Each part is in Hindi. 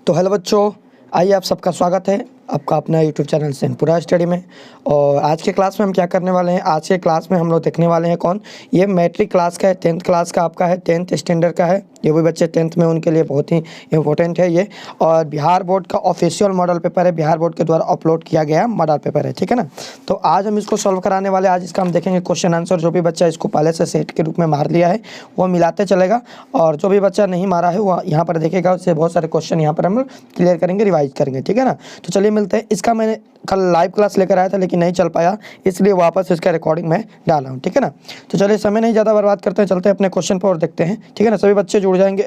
तो हेलो बच्चों, आइए आप सबका स्वागत है आपका अपना यूट्यूब चैनल सेनपुरा स्टडी में। और आज के क्लास में हम क्या करने वाले हैं, आज के क्लास में हम लोग देखने वाले हैं कौन, ये मैट्रिक क्लास का है, 10th क्लास का आपका है, 10th स्टैंडर्ड का है। ये भी बच्चे 10th में उनके लिए बहुत ही इंपॉर्टेंट है ये। और बिहार बोर्ड का ऑफिशियल मॉडल पेपर है, बिहार बोर्ड के द्वारा अपलोड किया गया मॉडल पेपर है, ठीक है ना। तो आज हम इसको सॉल्व कराने वाले, आज इसका हम देखेंगे क्वेश्चन आंसर। जो भी बच्चा इसको पहले से सेट के रूप में मार लिया है वो मिलाते चलेगा, और जो भी बच्चा नहीं मारा है वो यहाँ पर देखेगा, उससे बहुत सारे क्वेश्चन यहाँ पर हम क्लियर करेंगे, रिवाइज करेंगे, ठीक है ना। तो चलिए मिलते हैं। इसका मैंने कल लाइव क्लास लेकर आया था लेकिन नहीं चल पाया, इसलिए वापस इसका रिकॉर्डिंग में डाला हूँ, ठीक है ना। तो चलिए समय नहीं ज़्यादा बर्बाद करते हैं, चलते हैं अपने क्वेश्चन पर और देखते हैं, ठीक है ना। सभी बच्चे जुड़ जाएंगे,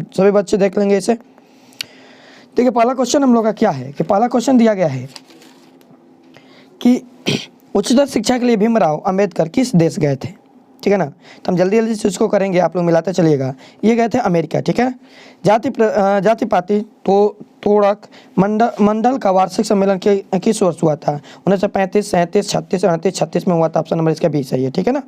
सभी बच्चे देख लेंगे इसे। देखिए पहला क्वेश्चन हम लोग का क्या है कि पहला क्वेश्चन दिया गया है कि उच्चतर शिक्षा के लिए भीमराव अंबेडकर किस देश गए थे, ठीक है ना। तो हम जल्दी जल्दी से इसको करेंगे, आप लोग मिलाते चलिएगा। ये गए थे अमेरिका, ठीक है। जाति पाति तो तोड़क मंडल का वार्षिक सम्मेलन के किस वर्ष हुआ था? 1935, 37, 36, 38, 36 में हुआ था। ऑप्शन नंबर इसका 20 है ये, ठीक है ना।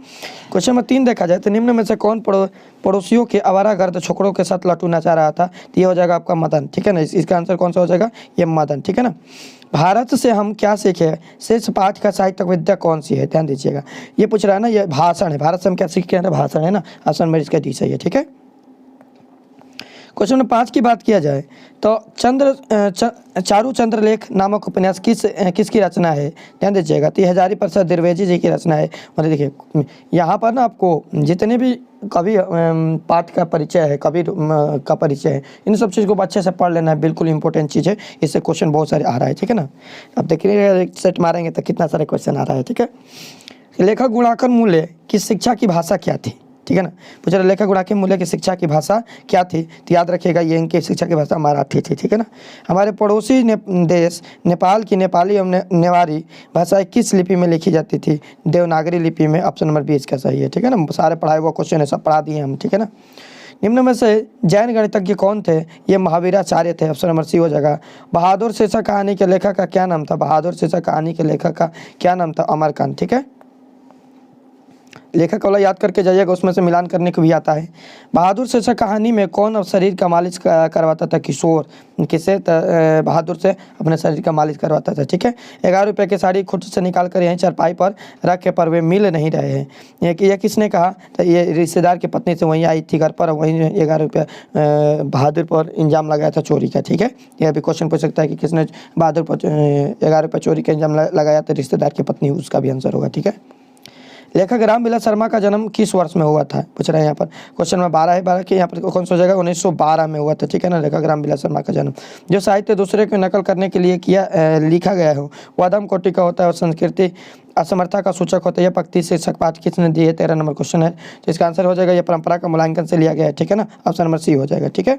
क्वेश्चन नंबर 3 देखा जाए तो निम्न में से कौन पड़ोसियों के आवारागर्द छोकरों के साथ लट्टू नचा रहा था? तो ये हो जाएगा आपका मदन, ठीक है ना। इसका आंसर कौन सा हो जाएगा? ये मदन, ठीक है ना। भारत से हम क्या सीखे? शीर्ष पाठ का साहित्यिक विद्या कौन सी है? ध्यान दीजिएगा, ये पूछ रहा है ना, ये भाषण है। भारत से हम क्या सीखे हैं? भाषण है ना। ऑप्शन नंबर इसका 20 है ये, ठीक है। क्वेश्चन नंबर 5 की बात किया जाए तो चारू चंद्रलेख नामक उपन्यास किसकी रचना है? ध्यान दीजिएगा, तो हजारी प्रसाद द्विवेदी जी की रचना है। मतलब देखिए यहाँ पर ना आपको जितने भी कवि पाठ का परिचय है, कवि का परिचय है, इन सब चीज़ को अच्छे से पढ़ लेना है, बिल्कुल इंपॉर्टेंट चीज़ है। इससे क्वेश्चन बहुत सारे आ रहा है, ठीक है ना। अब देखिए सेट मारेंगे तो कितना सारे क्वेश्चन आ रहा है, ठीक है। लेखक गुणाकर मूल्य की शिक्षा की भाषा क्या थी? ठीक है ना। पूछ रहे लेखक गुणाकर मूल्य की शिक्षा की भाषा क्या थी? तो याद रखिएगा ये इनकी शिक्षा की भाषा मराठी थी, ठीक है ना। हमारे पड़ोसी देश नेपाल की नेपाली एवं नेवारी भाषाएं किस लिपि में लिखी जाती थी? देवनागरी लिपि में। ऑप्शन नंबर 20 का सही है, ठीक है ना। सारे पढ़ाए हुआ क्वेश्चन है, सब पढ़ा दिए हम, ठीक है ना। निम्न में से जैन गणितज्ञ कौन थे? ये महावीराचार्य थे। ऑप्शन नंबर सी हो जाएगा। बहादुर शीर्षक कहानी के लेखक का क्या नाम था? बहादुर शीर्षक कहानी के लेखक का क्या नाम था? अमरकांत, ठीक है। लेखक वाला याद करके जाइएगा, उसमें से मिलान करने को भी आता है। बहादुर शीर्षक कहानी में कौन अब शरीर का मालिश करवाता था? किशोर। किसे? बहादुर से अपने शरीर का मालिश करवाता था, ठीक है। 11 रुपये की साड़ी खुद से निकाल कर यहीं चारपाई पर रख के पर वे मिल नहीं रहे हैं, ये किसने कहा? तो ये रिश्तेदार की पत्नी से वहीं आई थी घर पर, वहीं 11 रुपये बहादुर पर इंजाम लगाया था चोरी का, ठीक है। यह भी क्वेश्चन पूछ सकता है कि किसने बहादुर पर 11 रुपये चोरी का इंजाम लगाया था? रिश्तेदार की पत्नी, उसका भी आंसर होगा, ठीक है। लेखक रामविलास शर्मा का जन्म किस वर्ष में हुआ था? पूछ रहे हैं यहाँ पर। क्वेश्चन में 12 है, 12 के यहाँ पर कौन सा हो जाएगा? 1912 में हुआ था, ठीक है ना। लेखक रामविलास शर्मा का जन्म। जो साहित्य दूसरे की नकल करने के लिए लिखा गया हो वह अदम कोटि का होता है और संस्कृति असमर्था का सूचक होता है। यह पंक्ति शीर्षक पाठ किसने दी है? 13 नंबर क्वेश्चन है, तो इसका आंसर हो जाएगा ये परंपरा का मूल्यांकन से लिया गया है, ठीक है ना। ऑप्शन नंबर सी हो जाएगा, ठीक है।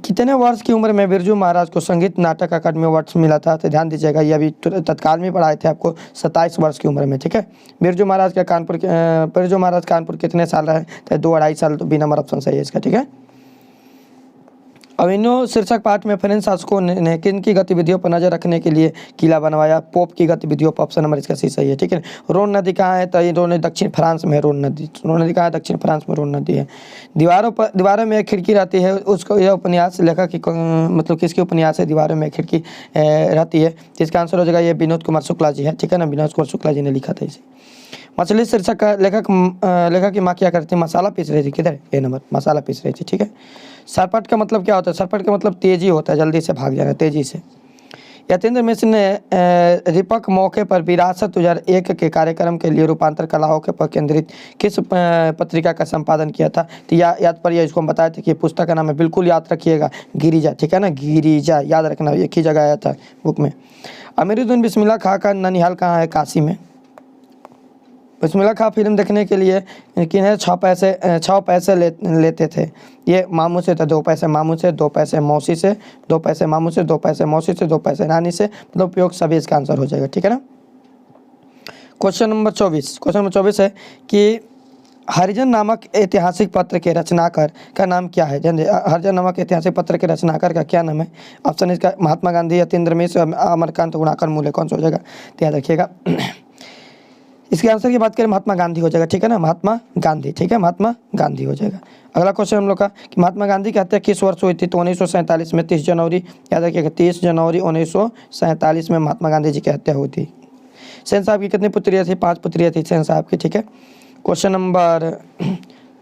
कितने वर्ष की उम्र में बिरजू महाराज को संगीत नाटक अकादमी अवार्ड मिला था? तो ध्यान दीजिएगा, ये अभी तत्काल में पढ़ाए थे आपको, 27 वर्ष की उम्र में, ठीक है। बिरजू महाराज कानपुर कितने साल रहे? तो 2-2.5 साल, तो बी नंबर ऑप्शन सही है इसका, ठीक है। अभिनव शीर्षक पाठ में फ्रेंच शासकों ने किन की गतिविधियों पर नजर रखने के लिए किला बनवाया? पोप की गतिविधियों पर। ऑप्शन नंबर इसका सही है, ठीक है। रोन नदी कहाँ है? तो ये रोन दक्षिण फ्रांस में है। रोन नदी कहाँ है? दक्षिण फ्रांस में रोन नदी है। दीवारों में एक खिड़की रहती है, उसको यह उपन्यास लेखक की मतलब किसकी उपन्यास है? दीवारों में खिड़की रहती है, जिसका आंसर हो जाएगा ये विनोद कुमार शुक्ला जी है, ठीक है ना। विनोद कुमार शुक्ला जी ने लिखा था इसे। मछली शीर्षक का लेखक की माँ क्या करती थी? मसाला पीस रही थी। किधर? ए नंबर, मसाला पीस रही थी, ठीक है। सरपट का मतलब क्या होता है? सरपट का मतलब तेजी होता है, जल्दी से भाग जाना, तेजी से। यतेंद्र मिश्र ने रिपक मौके पर विरासत 2001 के कार्यक्रम के लिए रूपांतर कलाओं के पर केंद्रित किस पत्रिका का संपादन किया था? तो याद पड़िए, इसको हम बताए थे कि पुस्तक का नाम है, बिल्कुल याद रखिएगा, गिरिजा, ठीक है ना। गिरिजा याद रखना, एक ही जगह आया था बुक में। अमीरुद्दीन बिस्मिल्लाह खां का ननिहाल कहाँ है? काशी में। बिस्मिल्लाह खां फिल्म देखने के लिए किन्हें 6 पैसे लेते थे? ये मामू से था, 2 पैसे मामू से, 2 पैसे मौसी से, 2 पैसे मामू से, 2 पैसे मौसी से, 2 पैसे नानी से, मतलब उपयोग सभी इसका आंसर हो जाएगा, ठीक है ना। क्वेश्चन नंबर 24 है कि हरिजन नामक ऐतिहासिक पत्र के रचनाकार का नाम क्या है? हरिजन नामक ऐतिहासिक पत्र के रचनाकार का क्या नाम है? ऑप्शन इसका महात्मा गांधी, यतीन्द्र मिश्र, अमरकांत, गुणाकर मूल्य, कौन सा हो जाएगा? तो याद रखिएगा इसके आंसर की बात करें महात्मा गांधी हो जाएगा, ठीक है ना। महात्मा गांधी, ठीक है, महात्मा गांधी हो जाएगा। अगला क्वेश्चन हम लोग का कि महात्मा गांधी की हत्या किस वर्ष हुई थी? तो 1947 में 30 जनवरी, याद रखिएगा 30 जनवरी 1947 में महात्मा गांधी जी की हत्या हुई थी। सेन साहब की कितनी पुत्रियाँ थी? 5 पुत्रियाँ थी सेन साहब की, ठीक है। क्वेश्चन नंबर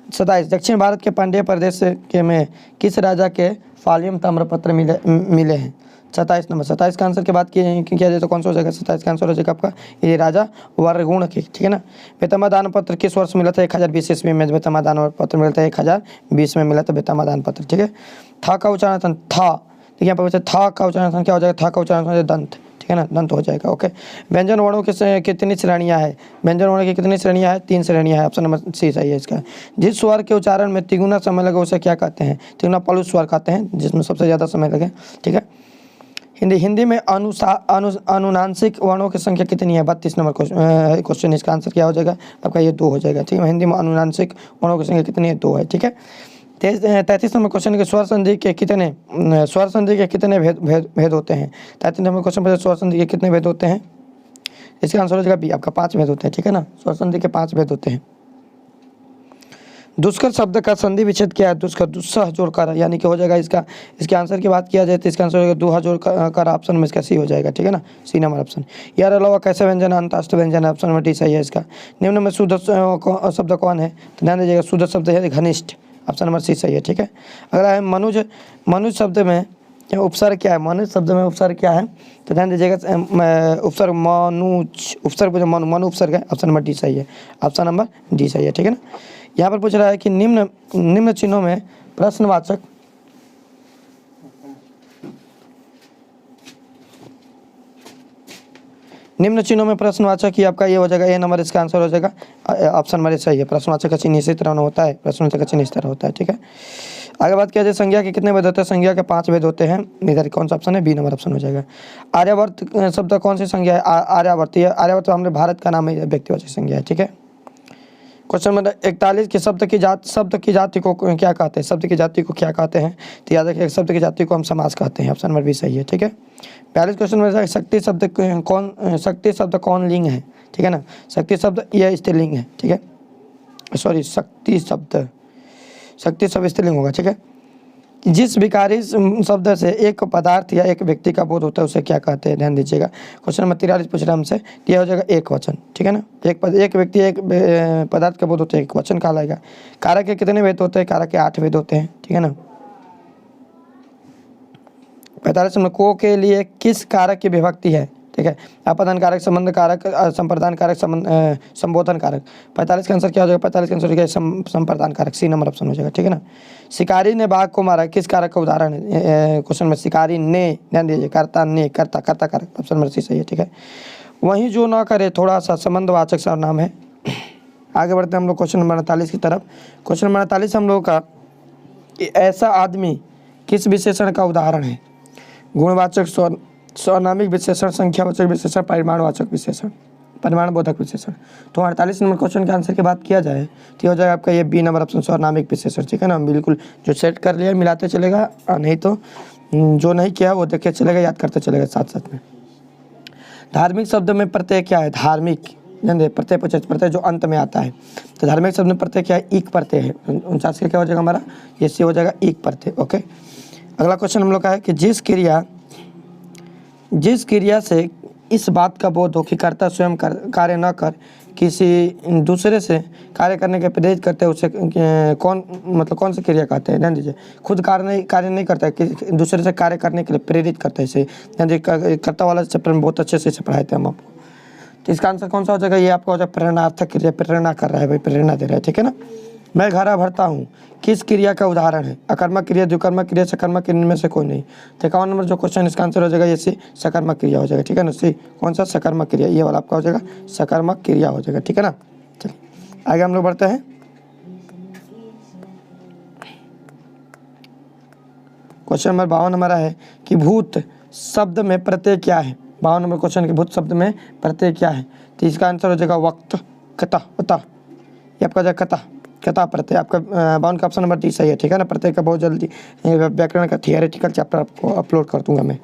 27, दक्षिण भारत के पांड्य प्रदेश के में किस राजा के फाल्यम ताम्रपत्र मिले हैं? 27 नंबर। 27 का आंसर के बाद किया जाए तो कौन सा हो जाएगा? 27 का आंसर हो जाएगा आपका ये राजा वरगुण की, ठीक है ना। बेतमा दान पत्र किस वर्ष मिला था? 1020 ईस्वी में बेतमा दान पत्र मिला था, 1020 में मिला था बेतमा दान पत्र, ठीक है। था का उच्चारण था, ठीक है, यहाँ पर था का उच्चारण क्या हो जाएगा? था का उच्चारण दंत, ठीक है ना, दंत हो जाएगा, ओके। व्यंजन वर्णों की कितनी श्रेणियाँ है? व्यंजन वर्णों की कितनी श्रेणियाँ है? 3 श्रेणियाँ है, ऑप्शन नंबर सी सही है इसका। जिस स्वर के उच्चारण में तिगुना समय लगे उसे क्या कहते हैं? तिगुना पलु स्वर कहते हैं, जिसमें सबसे ज़्यादा समय लगे, ठीक है। हिंदी में अनुनासिक वर्णों की संख्या कितनी है? 32 नंबर क्वेश्चन, इसका आंसर क्या हो जाएगा आपका? ये 2 हो जाएगा, ठीक है। हिंदी में अनुनासिक वर्णों की संख्या कितनी है? 2 है, ठीक है। 33 नंबर क्वेश्चन के स्वर संधि के कितने भेद होते हैं? 33 नंबर क्वेश्चन पर स्वर संधि के कितने भेद होते हैं? इसका आंसर हो जाएगा बी, आपका 5 भेद होते हैं, ठीक है ना। स्वर संधि के 5 भेद होते हैं। दुष्कर शब्द का संधि विच्छेद क्या है? दुष्कर दुस्सह जोड़कर, यानी कि हो जाएगा इसके आंसर की बात किया जाए तो इसका आंसर हो जाएगा दुहा जोड़कर, ऑप्शन में इसका सी हो जाएगा, ठीक है ना, सी नंबर ऑप्शन। यार अलावा कैसे व्यंजन अंतःस्थ व्यंजन है? ऑप्शन नंबर डी सही है इसका। निम्न में शुद्ध शब्द कौन है? तो ध्यान दीजिएगा शुद्ध शब्द है घनिष्ठ, ऑप्शन नंबर सी सही है, ठीक है। अगला है मनुज शब्द में उपसर्ग क्या है? मनुज शब्द में उपसर्ग क्या है? तो ध्यान दीजिएगा उपसर्ग मनुज, उपसर्ग मनु उपसर्ग है, ऑप्शन नंबर डी सही है, ऑप्शन नंबर डी सही है, ठीक है ना। यहाँ पर पूछ रहा है कि निम्न चिन्हों में प्रश्नवाचक ही आपका ये हो जाएगा ए नंबर, इसका आंसर हो जाएगा ऑप्शन नंबर सही है। प्रश्नवाचक का चिन्ह इसी तरह होता है, प्रश्नवाचक का चिन्ह इस तरह होता है, ठीक है। आगे बात किया जाए संज्ञा के कितने भेद होते हैं? संज्ञा के 5 भेद होते हैं, इधर कौन सा ऑप्शन है? बी नंबर ऑप्शन हो जाएगा। आर्यावर्त शब्द कौन सी संज्ञा है? आर्यावर्त, आर्यावर्त हमारे भारत का नाम है, व्यक्तिवाचक संज्ञा है, ठीक है। क्वेश्चन नंबर 41 के शब्द की जाति को क्या कहते हैं? शब्द की जाति को क्या कहते हैं? तो याद रखिए शब्द की जाति को हम समास कहते हैं, ऑप्शन नंबर बी सही है, ठीक है। 42 क्वेश्चन में शक्ति शब्द कौन लिंग है? ठीक है ना, शक्ति शब्द यह स्त्रीलिंग है, ठीक है, सॉरी शक्ति शब्द स्त्रीलिंग होगा, ठीक है। जिस विकारी शब्द से एक पदार्थ या एक व्यक्ति का बोध होता है उसे क्या कहते हैं? ध्यान दीजिएगा। क्वेश्चन नंबर 43 पूछ रहा है हमसे, यह हो जाएगा एक वचन, ठीक है ना। एक व्यक्ति एक पदार्थ का बोध होता है, एक वचन कहलाएगा। कारक के कितने भेद होते हैं? कारक के 8 भेद होते हैं, ठीक है ना। 45 नंबर को के लिए किस कारक की विभक्ति है? ठीक है, अपादान कारक, संबंध कारक, संप्रदान कारक, संबोधन कारक। 45 का आंसर क्या हो जाएगा? 45 का आंसर हो जाएगा संप्रदान कारक, सी नंबर ऑप्शन हो जाएगा, ठीक है ना। शिकारी ने बाघ को मारा, किस कारक का उदाहरण है? क्वेश्चन में शिकारी ने, ध्यान दीजिए, कर्ता ने, कर्ता कारक, ऑप्शन नंबर सी सही है, ठीक है। वहीं जो ना करे थोड़ा सा संबंधवाचक सर्वनाम है। आगे बढ़ते हैं हम लोग क्वेश्चन नंबर 48 की तरफ। क्वेश्चन नंबर 48 हम लोग का कि ऐसा आदमी किस विशेषण का उदाहरण है? गुणवाचक, स्वनामिक विशेषण, संख्यावाचक विशेषण, परिमाणवाचक विशेषण, परिमाणबोधक विशेषण। तो 48 नंबर क्वेश्चन के आंसर की बात किया जाए तो हो जाएगा आपका ये बी नंबर ऑप्शन, स्वनामिक विशेषण, ठीक है ना। बिल्कुल जो सेट कर लिया मिलाते चलेगा, नहीं तो जो नहीं किया वो देखे चलेगा, याद करते चलेगा साथ साथ में। धार्मिक शब्द में प्रत्यय क्या है? धार्मिक प्रत्यय जो अंत में आता है, तो धार्मिक शब्द में प्रत्यय क्या है? एक प्रत्यय है। 49 का क्या हो जाएगा हमारा? ये सी हो जाएगा, एक प्रत्यय, ओके। अगला क्वेश्चन हम लोग का है कि जिस क्रिया से इस बात का बोध हो कि कर्ता स्वयं कार्य न कर किसी दूसरे से कार्य करने के प्रेरित करते हैं उसे कौन सी क्रिया कहते हैं? ध्यान दीजिए, खुद कार्य नहीं करता है, कि दूसरे से कार्य करने के लिए प्रेरित करता है, इसे ध्यान दीजिए। कर्ता वाला चैप्टर में बहुत अच्छे से इसे पढ़ाए थे हम आपको। तो इसका आंसर कौन सा हो जाएगा? ये आपका हो जाएगा प्रेरणार्थक क्रिया, प्रेरणा कर रहा है भाई, प्रेरणा दे रहा है, ठीक है ना। मैं घड़ा भरता हूँ किस क्रिया का उदाहरण है? अकर्मक क्रिया, द्विकर्मक क्रिया, सकर्मक क्रिया, इनमें से कोई नहीं। तो 51 नंबर जो क्वेश्चन इसका आंसर हो जाएगा ये सी सकर्मक क्रिया हो जाएगा, ठीक है ना। सी कौन सा? सकर्मक क्रिया, ये वाला आपका हो जाएगा सकर्मक क्रिया हो जाएगा, ठीक है ना। चलिए आगे हम लोग बढ़ते हैं। क्वेश्चन नंबर 52 हमारा है कि भूत शब्द में प्रत्यय क्या है? 52 नंबर क्वेश्चन के भूत शब्द में प्रत्यय क्या है? तो इसका आंसर हो जाएगा वक्त, कता, ये आपका हो जाएगा कथा प्रत्यय। आपका 52 का ऑप्शन नंबर डी सही है, ठीक है ना। प्रत्यय का बहुत जल्दी व्याकरण का थियोरेटिकल चैप्टर आपको अपलोड कर दूंगा मैं।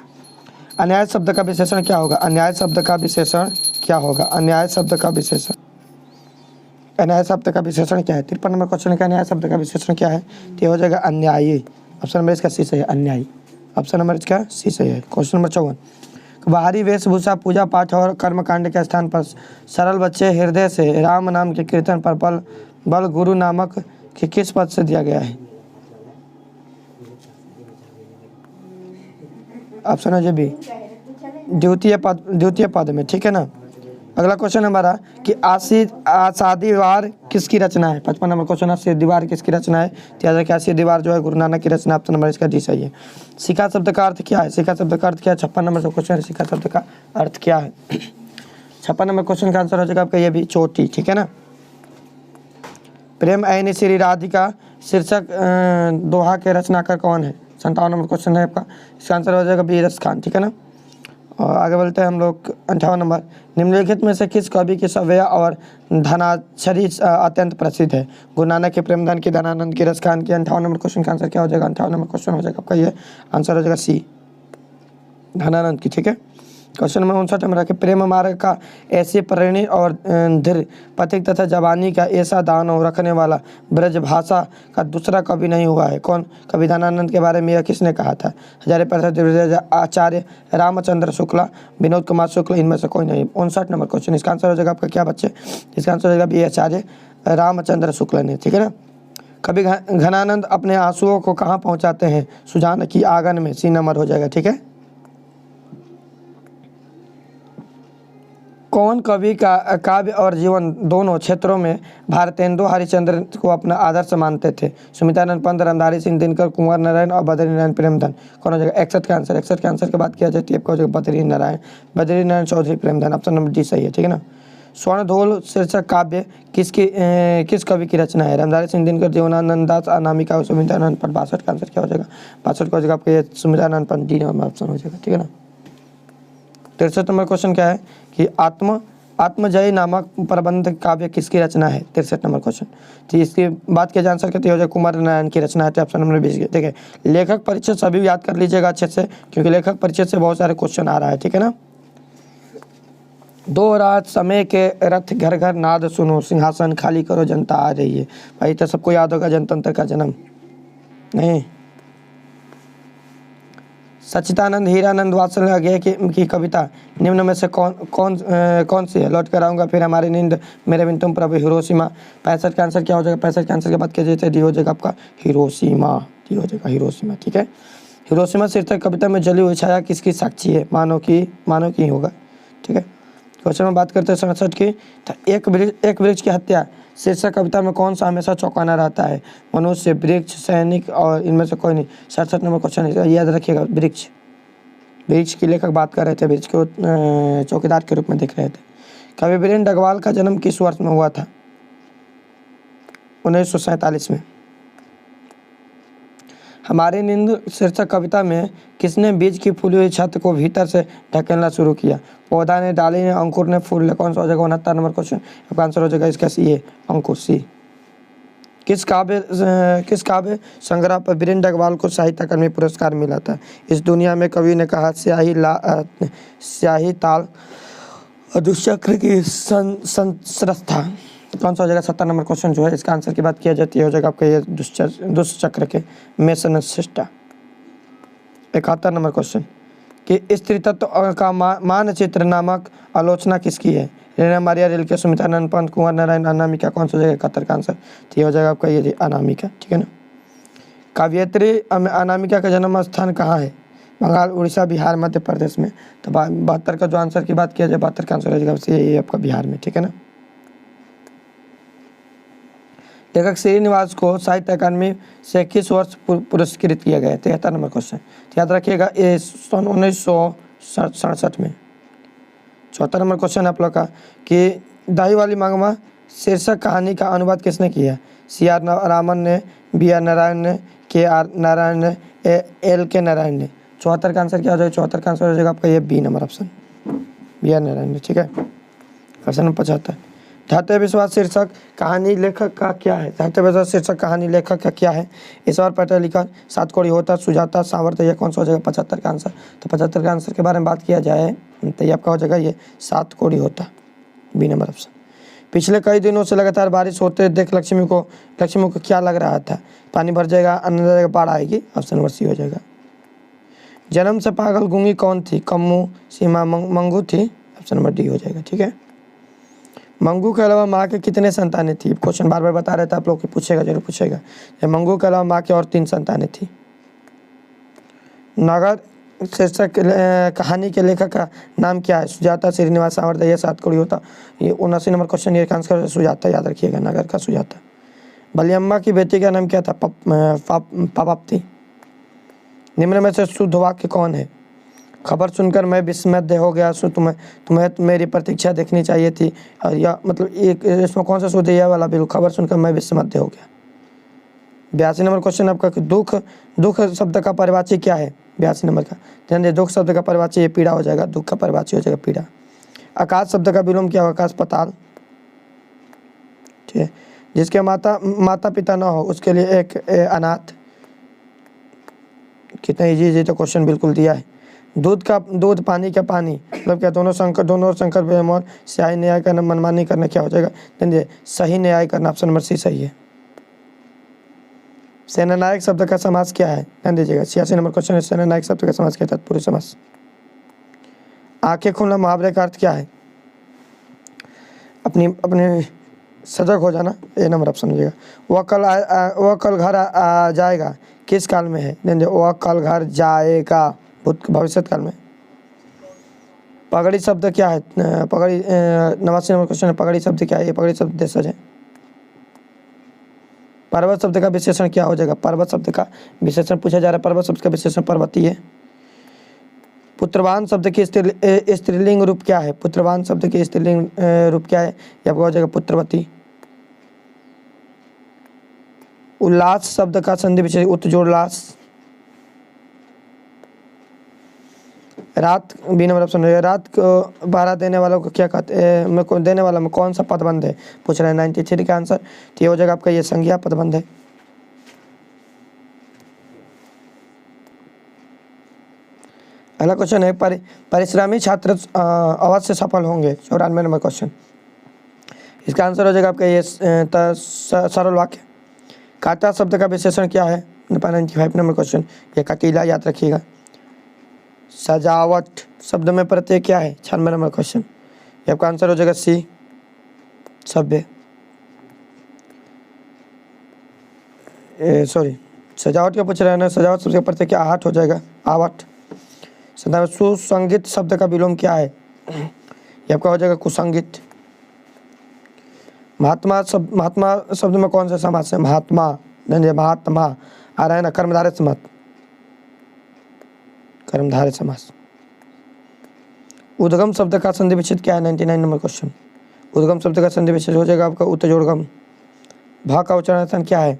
अन्याय शब्द का विशेषण क्या होगा? अन्याय शब्द का विशेषण क्या होगा? अन्याय शब्द का विशेषण अन्याय शब्द का विशेषण क्या है? 53 नंबर क्वेश्चन का अन्याय शब्द का विशेषण क्या है? तो ये हो जाएगा अन्यायी। ऑप्शन नंबर इसका सी सही है, अन्यायी। ऑप्शन नंबर इसका सी सही है। क्वेश्चन नंबर 54, बाहरी वेशभूषा पूजा पाठ और कर्मकांड के स्थान पर सरल बच्चे हृदय से राम नाम के कीर्तन पर बल गुरु नामक के किस पद से दिया गया है? ऑप्शन है बी, द्वितीय पद में, ठीक है ना। अगला क्वेश्चन हमारा कि आसादी दीवार किसकी रचना है? 55 नंबर क्वेश्चन, आसादी दीवार किसकी रचना है? तो याद रखिए आसादी दीवार जो है गुरु नानक की रचना। ऑप्शन नंबर इसका डी सही है। शिखा शब्द का अर्थ क्या है? शिखा शब्द का अर्थ क्या है? 56 नंबर का क्वेश्चन है, शिखा शब्द का अर्थ क्या है? 56 नंबर क्वेश्चन का आंसर हो जाएगा आपका ये भी, चोटी, ठीक है ना। प्रेम ऐनी श्री राधिका शीर्षक दोहा के रचनाकार कौन है? 57 नंबर क्वेश्चन है आपका, इसका आंसर हो जाएगा बी रस खान, ठीक है ना। और आगे बढ़ते हैं हम लोग। 58 नंबर, निम्नलिखित में से किस कवि की सव्य और धनाक्षरी अत्यंत प्रसिद्ध है? गुरु नानक के प्रेमधन की, धनानंद की, रस खान की। 58 नंबर क्वेश्चन का आंसर क्या हो जाएगा? 58 नंबर क्वेश्चन हो जाएगा आपका ये आंसर हो जाएगा सी, धनानंद की, ठीक है। क्वेश्चन नंबर 59 में रखे, प्रेम मार्ग का ऐसे प्रेरणी और धीर पथिक तथा जवानी का ऐसा दानव रखने वाला ब्रज भाषा का दूसरा कवि नहीं हुआ है। कौन? कवि धनानंद के बारे में यह किसने कहा था? हजारे प्रसाद आचार्य, रामचंद्र शुक्ला, विनोद कुमार शुक्ल, इनमें से कोई नहीं। 59 नंबर क्वेश्चन, इसका आंसर हो जाएगा आपका क्या बच्चे? इसका आंसर हो जाएगा बी आचार्य रामचंद्र शुक्ल ने, ठीक है ना। कवि घनानंद अपने आंसुओं को कहाँ पहुँचाते हैं? सुजान की आंगन में, सी नंबर हो जाएगा, ठीक है। कौन कवि का काव्य और जीवन दोनों क्षेत्रों में भारतेंदु हरिश्चंद्र को अपना आदर्श मानते थे? सुमित्रानंद पंत, रामधारी सिंह दिनकर, कुंवर नारायण और बद्री नारायण प्रेमधन। कौन हो जाएगा? 61 का आंसर। 61 के आंसर की बात किया जाए तो आपका हो जाएगा Badri Narayan Chaudhary Premdhan. Option number D सही है, ठीक है ना। स्वर्णधूल शीर्षक काव्य किस कवि की रचना है? रामधारी सिंह दिनकर, जीवनानंद दास, अनामिका, सुमित्रानंद पंत। 62 का आंसर क्या हो जाएगा? 62 का हो जाएगा आपका ये Sumitranand Pant, D number option हो जाएगा, ठीक है ना। 63 नंबर क्वेश्चन क्या है कि आत्मजयी नामक प्रबंध काव्य किसकी रचना है? 63 नंबर क्वेश्चन। तो इसकी बात किया जा आंसर कहते हो जाए कुमार नारायण की रचना है। तो ऑप्शन नंबर 20 देखिए, लेखक परिचय सभी याद कर लीजिएगा अच्छे से, क्योंकि लेखक परिचय से बहुत सारे क्वेश्चन आ रहा है, ठीक है ना। 2 रात समय के रथ घर घर नाद सुनो, सिंहासन खाली करो जनता आ रही है। भाई तो सबको याद होगा जनतंत्र का जन्म, नहीं? सच्चिदानंद हीरानंद वात्सल्य की कविता निम्न में से कौन सी है? लौट कर आऊँगा, फिर हमारी नींद, मेरे बिन तुम प्रभु, हिरोशिमा। 65 का आंसर क्या हो जाएगा? 65 के आंसर की बात किया जाए डी हो जाएगा आपका हिरोशिमा, डी हो जाएगा हिरोशिमा, ठीक है। हिरोशिमा शीर्षक कविता में जली हुई छाया किसकी साक्षी है? मानव की होगा, ठीक है। क्वेश्चन में बात करते हैं 67 की, तो एक वृक्ष की हत्या शीर्षक कविता में कौन सा हमेशा चौंकाना रहता है? मनुष्य, वृक्ष, सैनिक और इनमें से कोई नहीं। 67 नंबर क्वेश्चन है, याद रखिएगा। वृक्ष की लेखक बात कर रहे थे, वृक्ष को चौकीदार के रूप में देख रहे थे। कवि वीरेंद्र डगवाल का जन्म किस वर्ष में हुआ था? 1947 में। हमारी नींद शीर्षक कविता में किसने बीज की फूली हुई छत को भीतर से ढकेलना शुरू किया? पौधा ने, डाली ने, अंकुर ने, फूल ने। कौन सा हो जाएगा? 69 नंबर क्वेश्चन, आपका आंसर हो जाएगा इसका सी है, अंकुर, सी। किस काव्य संग्रह पर वीरेंद्र डगवाल को साहित्य अकादमी पुरस्कार मिला था? इस दुनिया में कवि ने कहा, स्याही ताल दुष्चक्र की संस्रस्था। कौन सा हो जाएगा? 70 नंबर क्वेश्चन जो है इसका आंसर की बात किया जाती है हो जाएगा आपका ये दुष्चक्र के मेसनशिष्टा। 71 नंबर क्वेश्चन कि स्त्री तत्व का मानचित्र नामक आलोचना किसकी है? रीना मारिया रिल्के, सुमित्रानंद पंत, कुंवर नारायण, अनामिका। कौन सा हो जाएगा? 71 का आंसर। तो ये हो जाएगा आपका ये अनामिका, ठीक है ना। काव्यत्री अनामिका का जन्म स्थान कहाँ है? बंगाल, उड़ीसा, बिहार, मध्य प्रदेश में। तो 72 का जो आंसर की बात किया जाए, 72 का आंसर हो जाएगा ये आपका बिहार में, ठीक है ना। लेखक श्रीनिवास को साहित्य अकादमी से किस वर्ष पुरस्कृत किया गया? 73 नंबर क्वेश्चन। याद रखिएगा ये सन 1967 में। 74 नंबर क्वेश्चन आप लोग का कि दाई वाली मांगवा शीर्षक कहानी का अनुवाद किसने किया? CR रामन ने, BR नारायण ने, KR नारायण ने, LK नारायण ने। 74 का आंसर क्या हो जाएगा? 74 का आंसर हो जाएगा आपका ये B number option, BR Narayan ने, ठीक है। क्वेश्चन नंबर 75, धैर्य विश्वास शीर्षक कहानी लेखक का क्या है? धैर्य विश्वास शीर्षक कहानी लेखक का क्या है? ईश्वर पटेल लिखा, सातकोड़ी होता, सुजाता, सामर्थ्य। यह कौन सा हो जाएगा? 75 का आंसर। तो 75 का आंसर के बारे में बात किया जाए तो ये आपका हो जाएगा ये सातकोड़ी होता, बी नंबर ऑप्शन। पिछले कई दिनों से लगातार बारिश होते देख लक्ष्मी को क्या लग रहा था? पानी भर जाएगा, अन्न जाएगा, बाढ़ आएगी। ऑप्शन नंबर सी हो जाएगा। जन्म से पागल गूंगी कौन थी? कम्मू, सीमा, मंगू थी। ऑप्शन नंबर डी हो जाएगा। ठीक है। मंगू के अलावा माँ के कितने संतानें थी? क्वेश्चन बार बार बता रहे थे आप लोग, पूछेगा जरूर पूछेगा। मंगू के अलावा माँ के और 3 संतानें थी। नगर शीर्षक कहानी के लेखक का नाम क्या है? सुजाता, श्रीनिवास, सावरदय्या, सातकड़ी होता। ये 79 नंबर क्वेश्चन, ये आंसर सुजाता, याद रखिएगा, नगर का सुजाता। बलियम्मा की बेटी का नाम क्या था? पापाप्ती। निम्न में से शुद्ध वाक्य कौन है? खबर सुनकर मैं विस्मय हो गया, तुम्हें मेरी प्रतीक्षा देखनी चाहिए थी। और यह मतलब एक इसमें कौन सा शुद्ध? यह वाला बिल्कुल, खबर सुनकर मैं विस्मय हो गया। 82 नंबर क्वेश्चन आपका, दुख शब्द का परिवाची क्या है? 82 नंबर का ध्यान दे, दुख शब्द का परिवाची ये पीड़ा हो जाएगा, दुख का परिवाची हो जाएगा पीड़ा। आकाश शब्द का विलोम क्या होगा? आकाश, पाताल। ठीक है। जिसके माता पिता ना हो उसके लिए एक अनाथ। कितना इजी तो क्वेश्चन बिल्कुल दिया है। दूध, पानी का पानी, मतलब क्या? दोनों शंकर बेमोल। स्याही न्याय करना, मनमानी करना, क्या हो जाएगा? ध्यान सही न्याय करना। ऑप्शन नंबर सी सही है। सेनानायक शब्द का समास क्या है? ध्यान दीजिएगा। 86 नंबर क्वेश्चन है, सेनानायक शब्द का समास क्या है? तत्पुरुष समास। आंखें खोलना मुहावरे का अर्थ क्या है? अपने सजग हो जाना, ए नंबर ऑप्शन हो जाएगा। वह कल घर आ जाएगा, किस काल में है? ध्यान दीजिए, वह कल घर जाएगा, भविष्य काल में। पगड़ी शब्द क्या है? 89 नंबर क्वेश्चन है, पगड़ी शब्द क्या है? ये पगड़ी शब्द देशज है। पर्वत शब्द का विशेषण क्या हो जाएगा? पर्वत शब्द का विशेषण पूछा जा रहा है, पर्वत शब्द का विशेषण पर्वतीय है। पुत्रवान शब्द की स्त्रीलिंग रूप क्या है? पुत्रवान शब्द की स्त्रीलिंग रूप क्या है? यह हो जाएगा पुत्रवती। उल्लास शब्द का संधि विशेषण उत्जोल्लास। रात, बी नंबर ऑप्शन है। रात को पहरा देने वालों को क्या कहते हैं? देने वाला में कौन सा पदबंध है? पूछ रहे हैं 93 का आंसर। तो ये हो जाएगा आपका ये संज्ञा पदबंध है। अगला क्वेश्चन है, परिश्रमी छात्र अवश्य सफल होंगे। 94 नंबर क्वेश्चन, इसका आंसर हो जाएगा आपका ये सरल वाक्य। काटा शब्द का विशेषण क्या है? 95 नंबर क्वेश्चन, ये कटीला, याद रखिएगा। सजावट शब्द में प्रत्यय क्या है? 96 नंबर क्वेश्चन, ये आपका आंसर हो जाएगा सी, सभ्य। सॉरी, सजावट क्या पूछ रहे हैं ना? सजावट शब्द का प्रत्यय क्या? आहट हो जाएगा, आवट। सुसंगीत शब्द का विलोम क्या है? ये आपका हो जाएगा कुसंगीत। महात्मा शब्द में कौन सा समास है? महात्मा, महात्मा आ रहा है ना, कर्मधारय समास, कर्मधारय समास। उद्गम शब्द का संधि विच्छेद क्या है? 99 नंबर क्वेश्चन, उद्गम शब्द का संधि विच्छेद हो जाएगा आपका उत्तजोड़गम। भा का उच्चारण क्या है?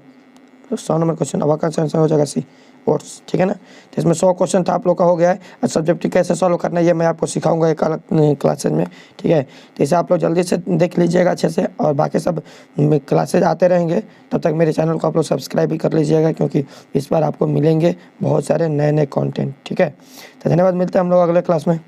100 नंबर क्वेश्चन, अभा का उच्चारण हो जाएगा सी, ओट्स। ठीक है ना। तो इसमें 100 क्वेश्चन था आप लोग का हो गया है। और सब्जेक्ट कैसे सॉल्व करना है ये मैं आपको सिखाऊंगा एक अलग क्लासेज में। ठीक है, तो इसे आप लोग जल्दी से देख लीजिएगा अच्छे से, और बाकी सब क्लासेज आते रहेंगे। तब तक मेरे चैनल को आप लोग सब्सक्राइब भी कर लीजिएगा, क्योंकि इस बार आपको मिलेंगे बहुत सारे नए नए कॉन्टेंट। ठीक है, तो धन्यवाद, मिलते हैं हम लोग अगले क्लास में।